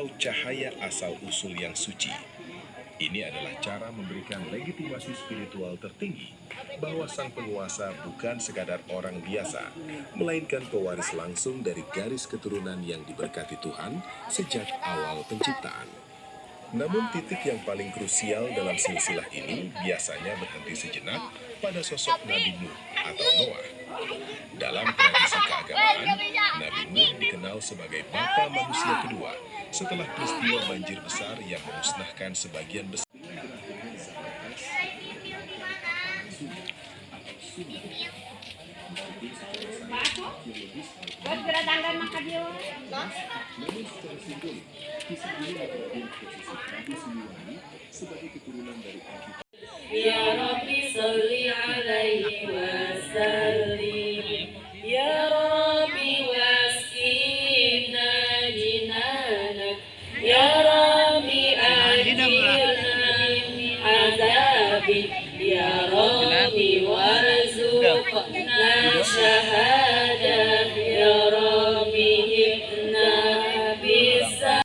atau cahaya asal-usul yang suci. Ini adalah cara memberikan legitimasi spiritual tertinggi bahwa sang penguasa bukan sekadar orang biasa, melainkan pewaris langsung dari garis keturunan yang diberkati Tuhan sejak awal penciptaan. Namun titik yang paling krusial dalam silsilah ini biasanya berhenti sejenak pada sosok Nabi Nuh atau Noah. Dalam tradisi keagamaan, Nabi Nuh dikenal sebagai bapa manusia kedua setelah peristiwa banjir besar yang memusnahkan sebagian besar. Ya Rabbi salli alaihi wa sallim. Ya Rabbi wasqina jinanak. Ya Rabbi ajirna min azabi. Ya Rabbi warzuqna syahadah. Ya Rabbi hibna bisa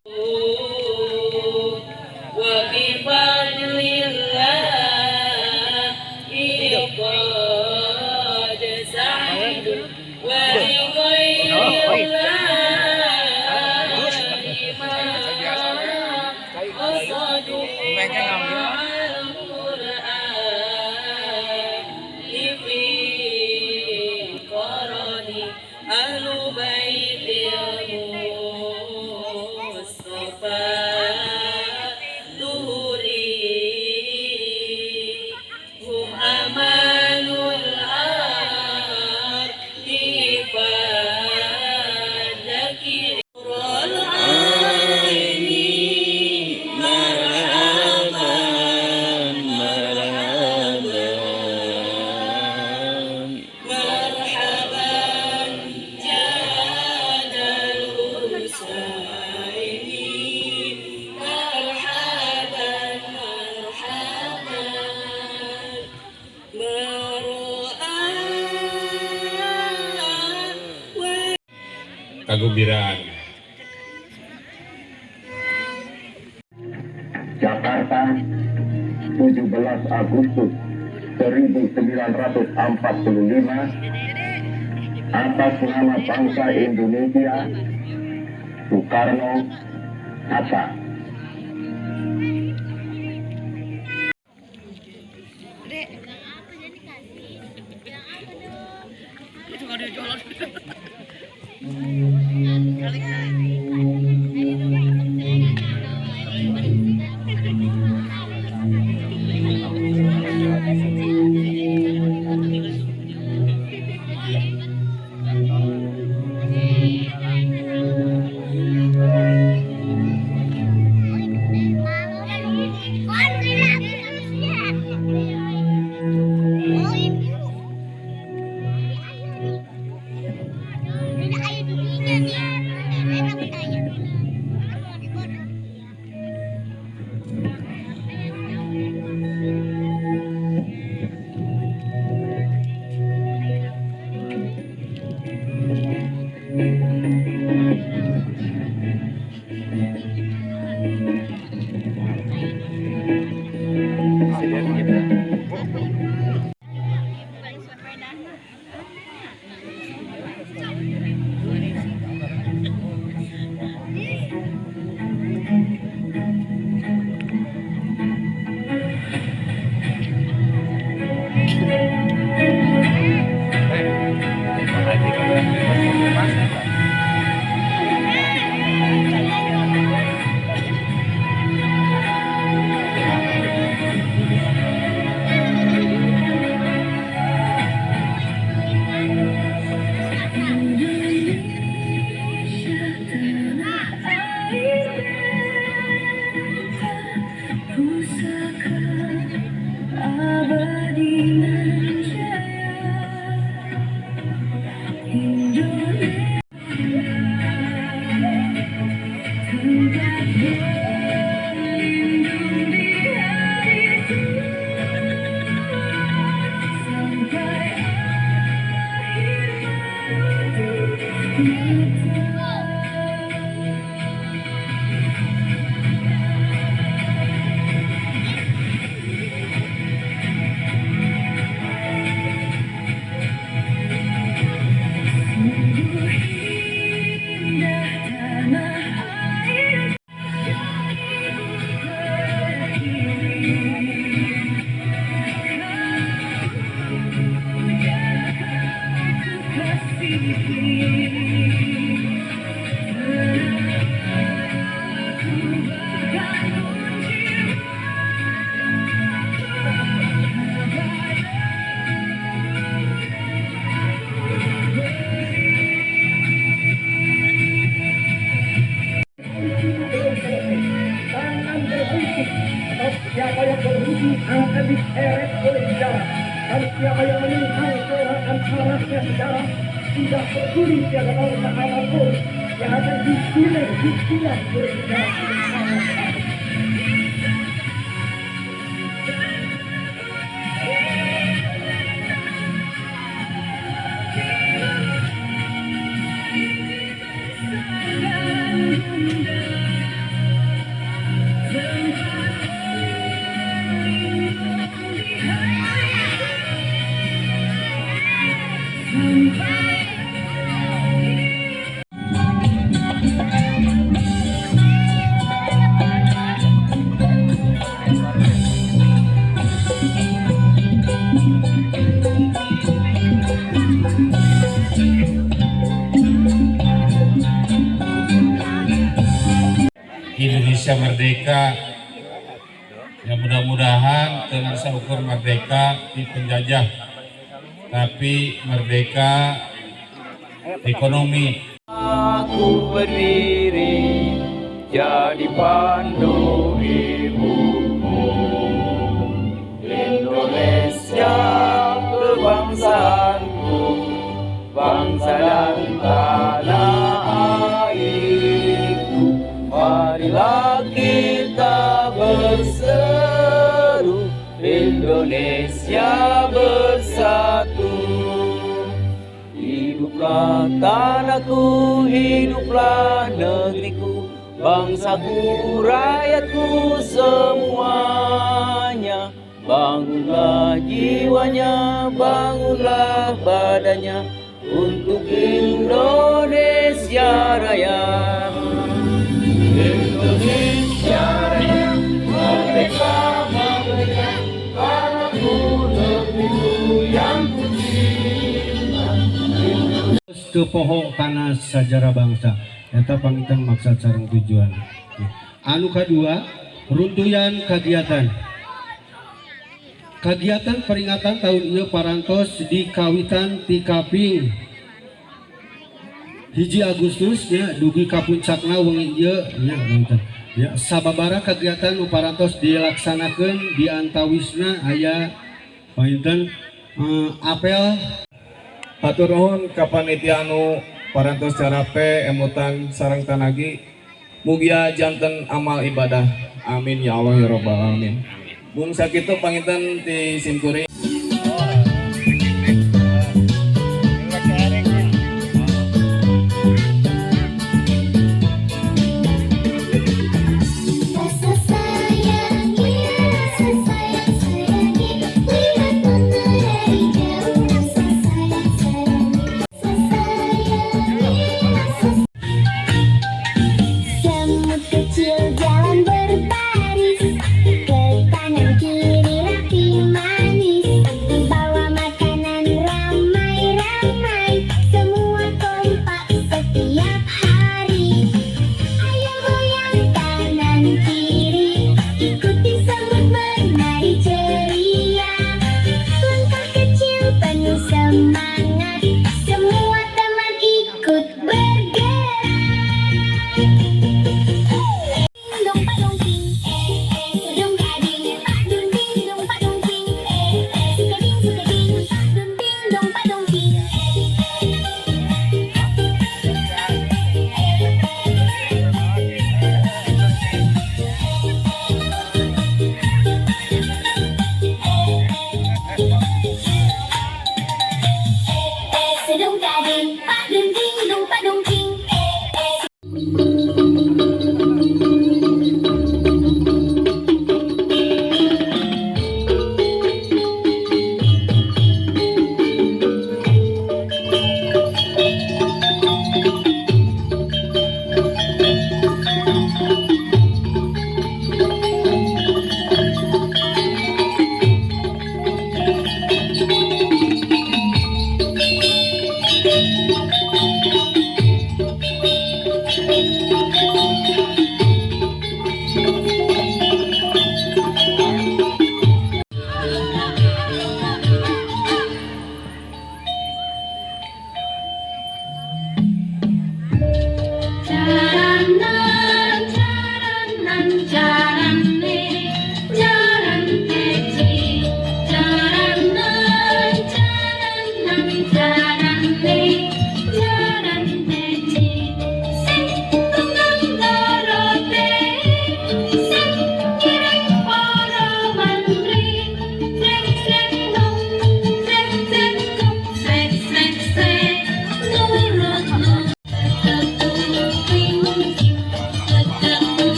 wa bifadlillah qad sa'id wa Kagembiraan. Jakarta, 17 Agustus 1945, atas nama bangsa Indonesia, Soekarno Hatta. terseret oleh sejarah. Dan siapa yang menyimpang keorakan parasnya sejarah tidak peduli tiada bangsa apapun yang akan dipilih oleh sejarah. Indonesia merdeka, ya mudah-mudahan dengan seukur merdeka di penjajah, tapi merdeka ekonomi. Aku berdiri jadi pandu ibumu, Indonesia kebangsaanku, bangsa dan tanah airku. Marilah kita berseru, Indonesia bersatu. Hiduplah tanahku, hiduplah negeriku, bangsaku, rakyatku semuanya. Bangunlah jiwanya, bangunlah badannya, untuk Indonesia Raya. Indonesia Raya, merdeka, merdeka, tanahku, negeriku yang kucinta. Ke pohong tanah sejarah bangsa eta pangitan maksud sareng tujuan. Anu kedua, runtuyan kegiatan peringatan tahun ieu parantos di kawitan ti kaping 1 Agustus ya dugi ka puncakna wengi ieu nya ya sababaraha kegiatan nu parantos dilaksanakeun di antawisna aya pangitan apel. Hatur nuhun ka panitia anu parantos carape emutan sareng tanagi, mugia janten amal ibadah, amin ya Allah ya rabbal alamin. Bung sakitu panginten ti simkuring. Kecil jalan berbaris, ke kanan kiri rapi manis.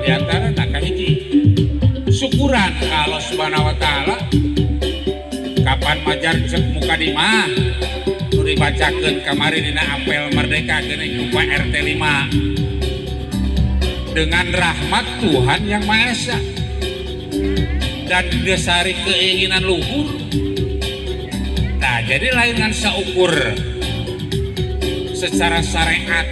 Di antara kahiji syukuran ka Allah Subhanahu wa taala. Kapan majar cek muka di mah nu dibacakeun kamari dina apel merdeka geuning rupa RT 5 dengan rahmat Tuhan yang Maha Esa dan didasari keinginan luhur. Nah, jadi lain saukur secara syariat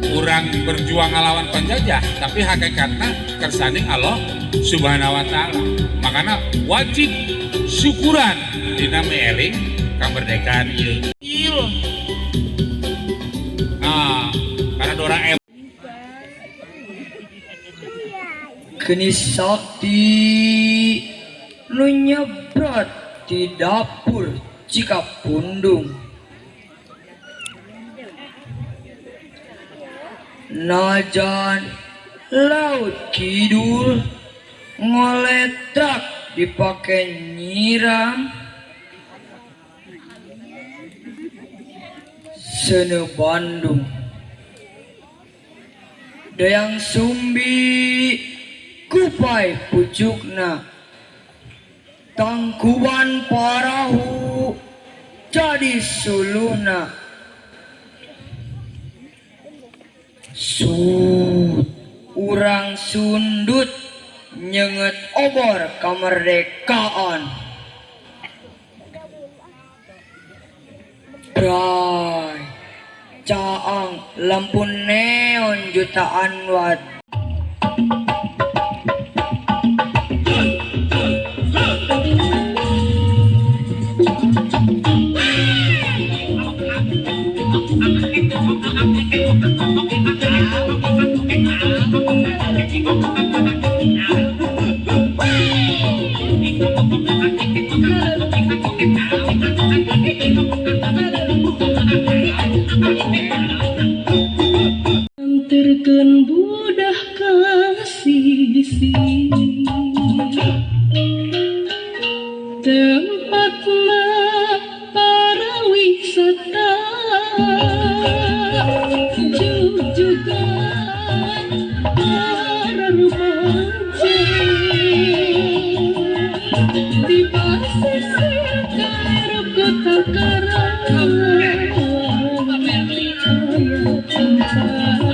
kurang berjuang ngelawan penjajah, tapi hakikatnya kersani Allah Subhanahu wa taala. Makanya wajib syukuran dina meeling kemerdekaan ieu. Nah, karena Dora Geni sakti nu nyebrat di dapur Cikapundung, najan laut kidul ngoletrak dipake nyiram, sene Bandung dayang sumbi kupai pucukna, tangkuban parahu jadi suluhna, sud urang sundut nyenget obor kemerdekaan, bray caang lampu neon jutaan watt. Terken budah kasih tempatna para wisata juga para remaja di pesisir daerah kota Karawang, cahaya cinta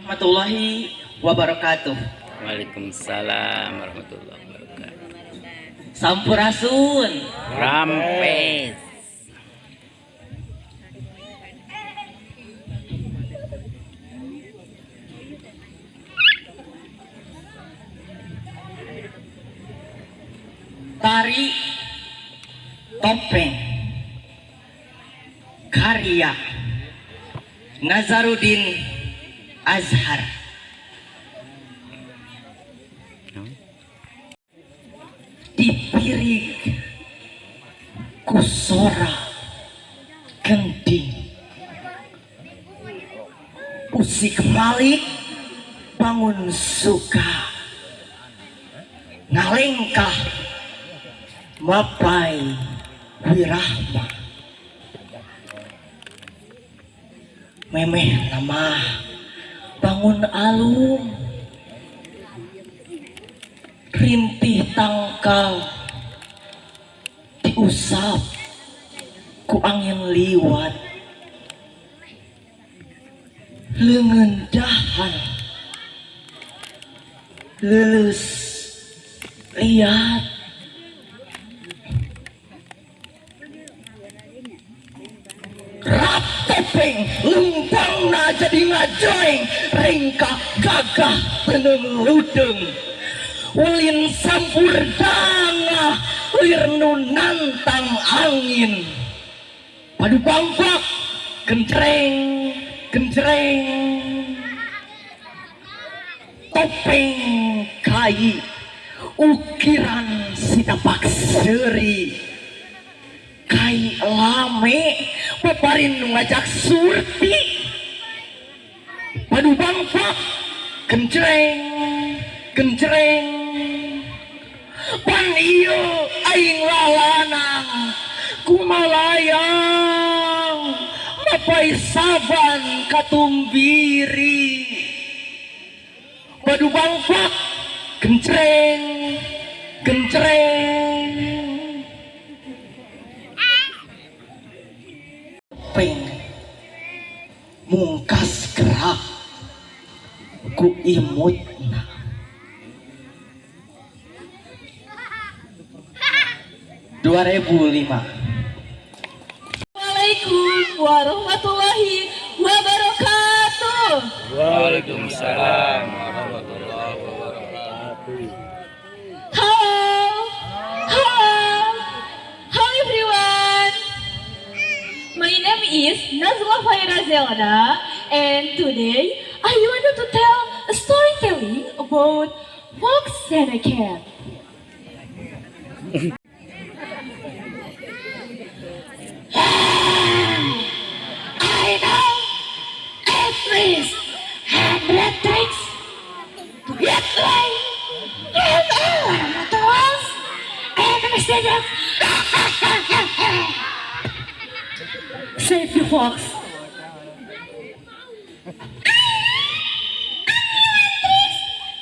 warahmatullahi wabarakatuh. Waalaikumsalam warahmatullahi wabarakatuh. Sampurasun. Rampes. Tari topeng karya Nazaruddin Azhar. Dipirik kusora genting, usik malik bangun suka, ngalengkah mapai wirahma. memeh nama bangun alung rintih tangkal diusap ku angin liwat leungeun dahan lulus liat rap topeng lempangna jadi ngajoeng ringkah gagah teneng ludeng ulin sampurdana lir nu nantang angin padu bangkok genjreng genjreng topeng kai ukiran sitapak seri kai lame peparin nu ngajak surti padu bangkok genjreng genjreng pan iyo aing lalanang kumalayang mapai saban katumbiri padu bangkok genjreng genjreng peng mungkas gerak ku imutna 2005. Assalamualaikum warahmatullahi wabarakatuh. Waalaikumsalam warahmatullahi wabarakatuh. Hello everyone. My name is Nazla Faira Zelda, and today I wanted to tell a storytelling about Fox and a Cat. I know at least 100 tricks to get away with all the walls and the mistakes. Save the fox.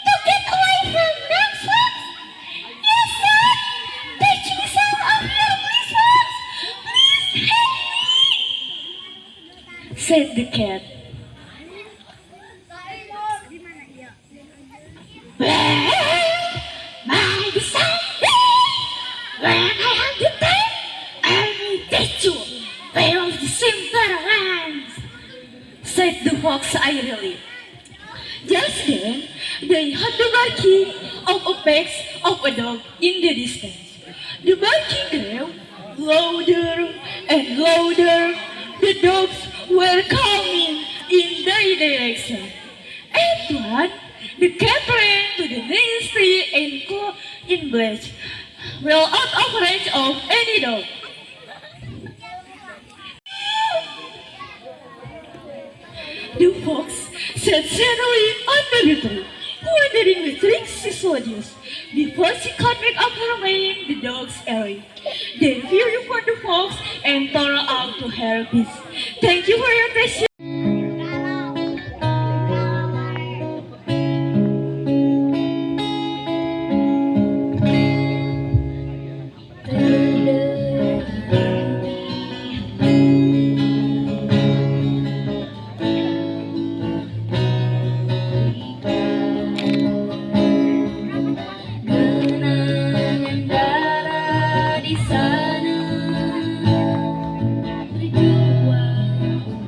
To get away from them fox. Yes, sir. Teach me some of your fox. Please help me. Said the cat. Well, by the sun, when I have the time, I will teach you way of the simple hands. Said the fox irony. Just then, they heard the barking of a pack of a dog in the distance. The barking grew louder and louder. The dogs were coming in their direction. At once, the cat ran to the nearest tree and caught in blaze, well out of range of any dog. The fox sat sadly under the tree, wondering the tricks she saw use. Before she could make up her mind, the dogs arrived. They feared for the fox and tore out to her peace. Thank you for your attention. Genangan darah di sana berjuang untuk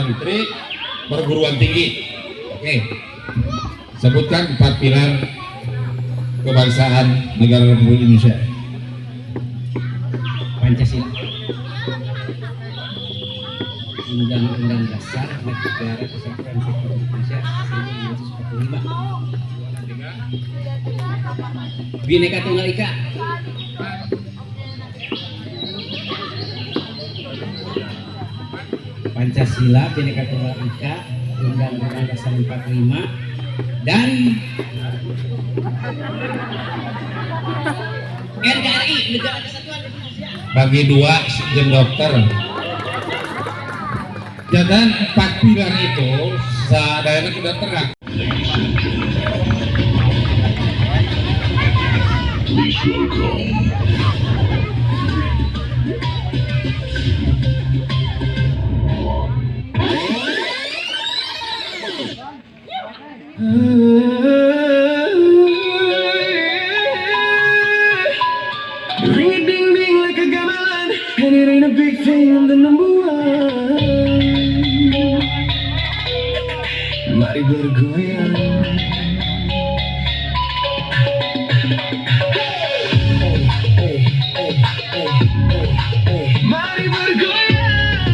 Menteri Perguruan Tinggi. Oke, sebutkan 4 pilar kebangsaan negara Republik Indonesia. Pancasila, Undang-Undang Dasar Negara Kesatuan Republik Indonesia 1945, Bhinneka Tunggal Ika, Pancasila, Bhinneka Tunggal Ika, Undang-Undang Dasar 45, dan NKRI, Negara Kesatuan Republik Indonesia. Bagi 2 sistem dokter. Dan 4 pilar itu sadayana sudah terang. Ring ding ding like a gamelan, and it ain't a big thing, I'm the number one. Mari bergoyang. Mari bergoyang.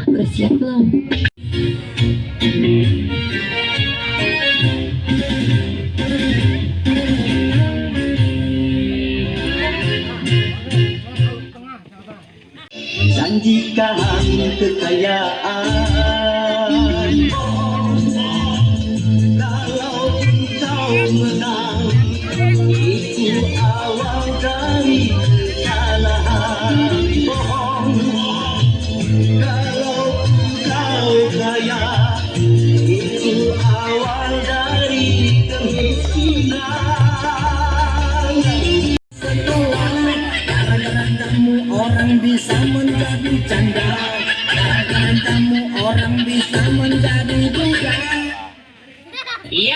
Udah siap belum? Janjikan kekayaan, kalau engkau menang, itu awal dari kekalahan. Bohong, kalau engkau kaya, itu awal dari kemiskinan. Gara-gara kamu orang bisa menjadi canda, gara-gara kamu orang bisa menjadi duga. Iya.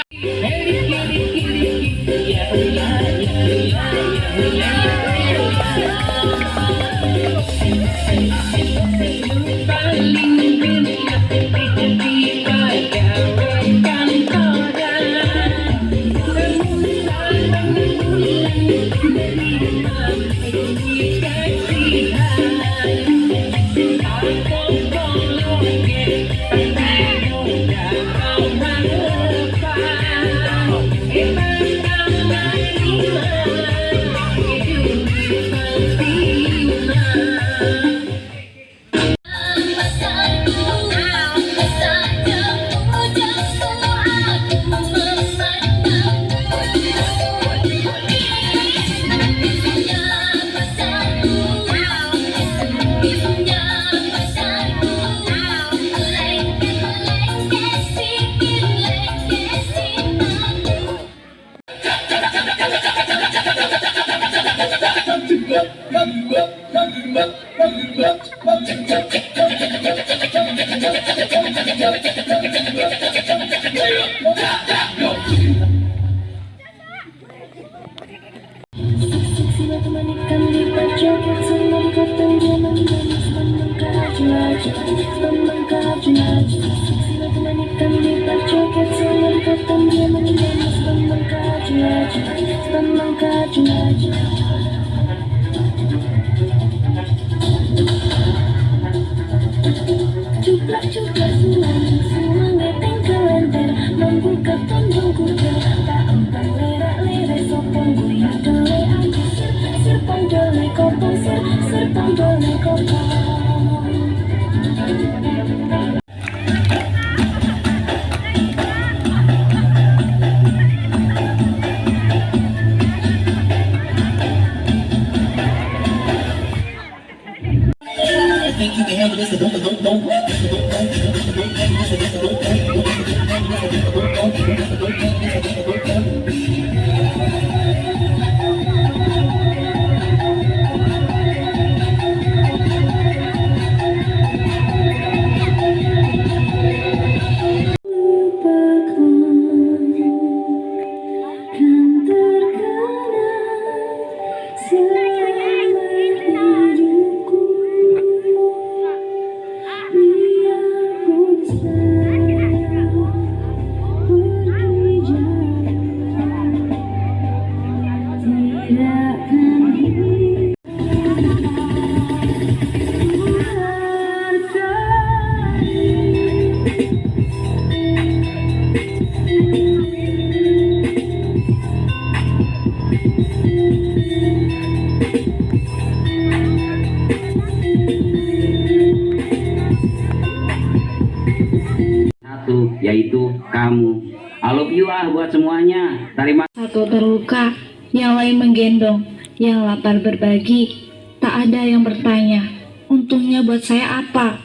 kamu. I love you buat semuanya. Terima. Satu terluka, yang lain menggendong, yang lapar berbagi. Tak ada yang bertanya, untungnya buat saya apa?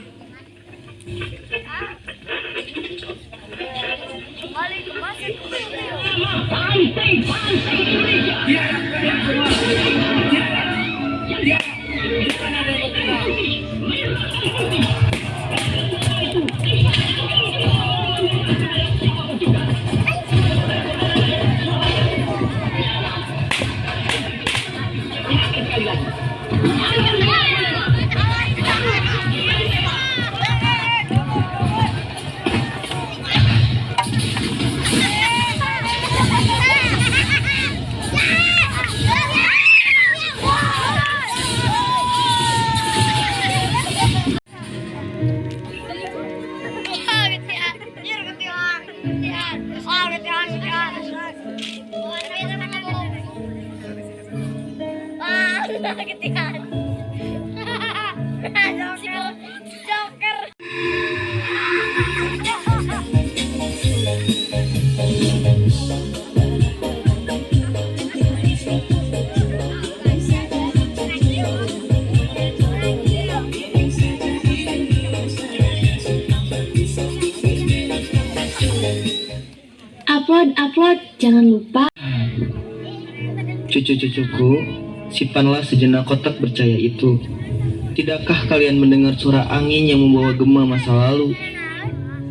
Upload, jangan lupa. Cucu-cucuku, simpanlah sejenak kotak percaya itu. Tidakkah kalian mendengar suara angin yang membawa gema masa lalu?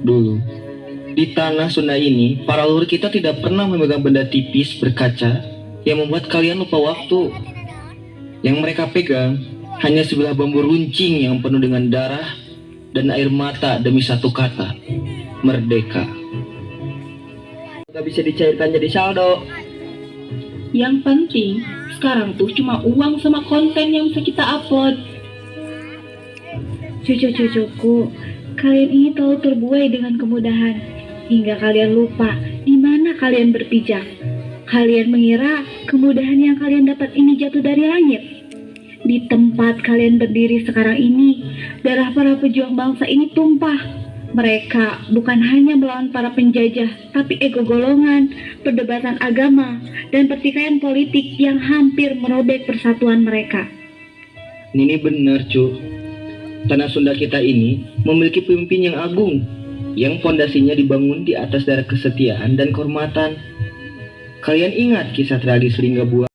Dulu, di tanah Sunda ini, para leluhur kita tidak pernah memegang benda tipis berkaca yang membuat kalian lupa waktu. Yang mereka pegang hanya sebilah bambu runcing yang penuh dengan darah dan air mata demi satu kata, merdeka. Gak bisa dicairkan jadi saldo. Yang penting, sekarang tuh cuma uang sama konten yang bisa kita upload. Cucu-cucuku, kalian ini terlalu terbuai dengan kemudahan, hingga kalian lupa di mana kalian berpijak. Kalian mengira kemudahan yang kalian dapat ini jatuh dari langit. Di tempat kalian berdiri sekarang ini, darah para pejuang bangsa ini tumpah. Mereka bukan hanya melawan para penjajah, tapi ego golongan, perdebatan agama, dan pertikaian politik yang hampir merobek persatuan mereka. Ini benar, cu. Tanah Sunda kita ini memiliki pemimpin yang agung, yang fondasinya dibangun di atas darah kesetiaan dan kehormatan. Kalian ingat kisah tragis Linggabuana?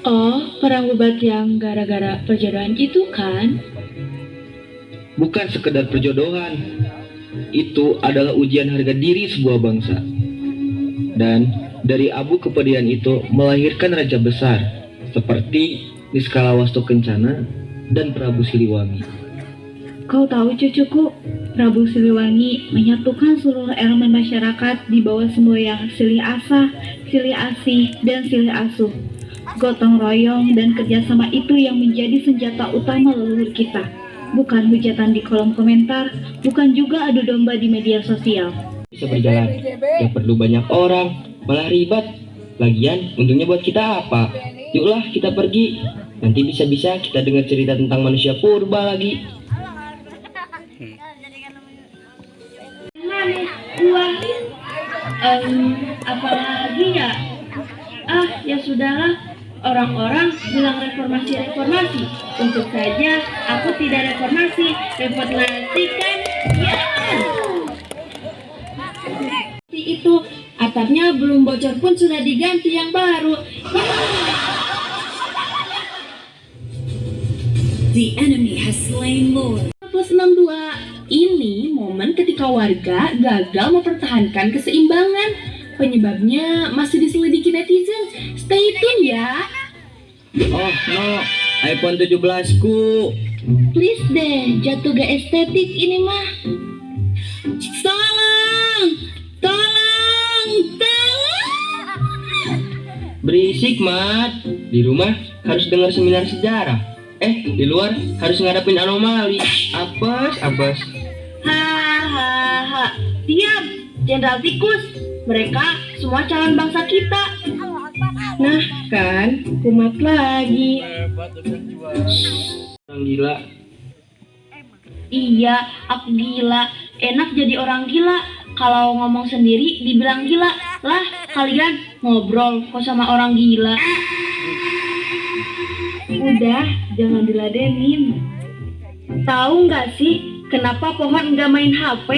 Oh, perang Bubat yang gara-gara perjodohan itu kan? Bukan sekedar perjodohan, itu adalah ujian harga diri sebuah bangsa. Dan dari abu kepedihan itu melahirkan raja besar seperti Niskala Wastu Kencana dan Prabu Siliwangi. Kau tahu cucuku, Prabu Siliwangi menyatukan seluruh elemen masyarakat di bawah semboyan silih asah, silih asih, dan silih asuh. Gotong royong dan kerjasama itu yang menjadi senjata utama leluhur kita. Bukan hujatan di kolom komentar, bukan juga adu domba di media sosial. Bisa berjalan, gak perlu banyak orang, malah ribet. Lagian, untungnya buat kita apa? Yuklah kita pergi, nanti bisa-bisa kita dengar cerita tentang manusia purba lagi. Apalagi ya? Ya sudahlah. Orang-orang bilang reformasi. Untuk saja aku tidak reformasi kan? Ya. Itu atapnya belum bocor pun sudah diganti yang baru. Ya. The enemy has slain Lord. +62. Ini momen ketika warga gagal mempertahankan keseimbangan. Penyebabnya masih diselidiki netizen. Stay tune ya. Oh no, iPhone 17 ku. Please deh, jatuh gak estetik ini mah. Tolong. Berisik, Mat. Di rumah harus dengar seminar sejarah. Di luar harus ngadepin anomali. Apes. Hahaha. Diam, Jenderal Tikus. Mereka semua calon bangsa kita. Nah kan, kumat lagi. Orang gila. Iya, aku gila. Enak jadi orang gila. kalau ngomong sendiri dibilang gila. Lah, kalian ngobrol kok sama orang gila. Udah, jangan diladenin. Tahu nggak sih kenapa pohon nggak main HP?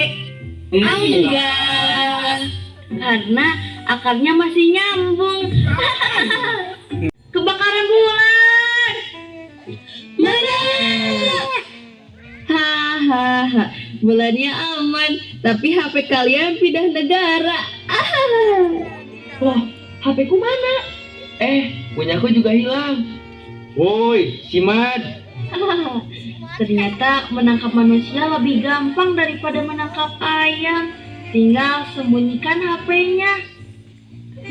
Enggak. Karena akarnya masih nyambung. Kebakaran bulan. Hahaha, bulannya aman, tapi HP kalian pindah negara. Loh, HP ku mana? Punyaku juga hilang. Woi, Simad. Ternyata menangkap manusia lebih gampang daripada menangkap ayam. Tinggal sembunyikan HP-nya.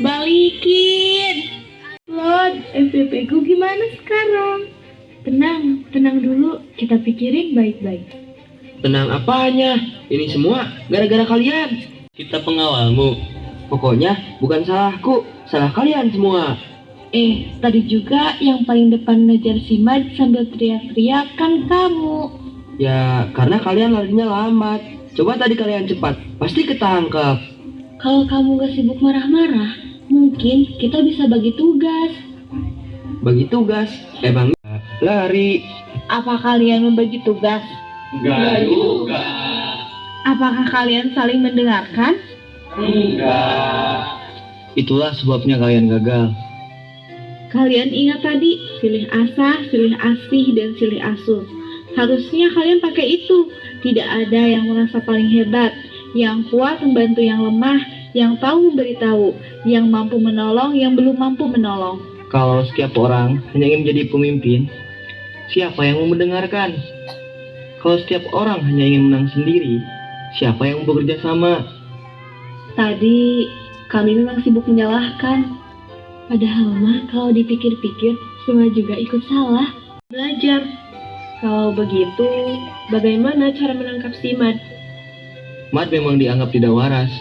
Balikin. Lord, FVP ku gimana sekarang? Tenang dulu. Kita pikirin baik-baik. Tenang apanya? Ini semua gara-gara kalian. Kita pengawalmu. Pokoknya bukan salahku, salah kalian semua. Tadi juga yang paling depan ngejar Simad sambil teriak-teriak kan kamu. Ya, karena kalian larinya lambat. Coba tadi kalian cepat, pasti ketangkep. Kalau kamu gak sibuk marah-marah, mungkin kita bisa bagi tugas. Bagi tugas? Emang lari? Apa kalian membagi tugas? Enggak juga. Apakah kalian saling mendengarkan? Enggak. Itulah sebabnya kalian gagal. Kalian ingat tadi, silih asah, silih asih, dan silih asuh. Harusnya kalian pakai itu. Tidak ada yang merasa paling hebat, yang kuat membantu yang lemah, yang tahu memberitahu, yang mampu menolong, yang belum mampu menolong. Kalau setiap orang hanya ingin menjadi pemimpin, siapa yang mau mendengarkan? Kalau setiap orang hanya ingin menang sendiri, siapa yang mau bekerja sama? Tadi kami memang sibuk menyalahkan. Padahal mah kalau dipikir-pikir semua juga ikut salah. Belajar. Kalau begitu, bagaimana cara menangkap si Mad? Mad memang dianggap tidak waras.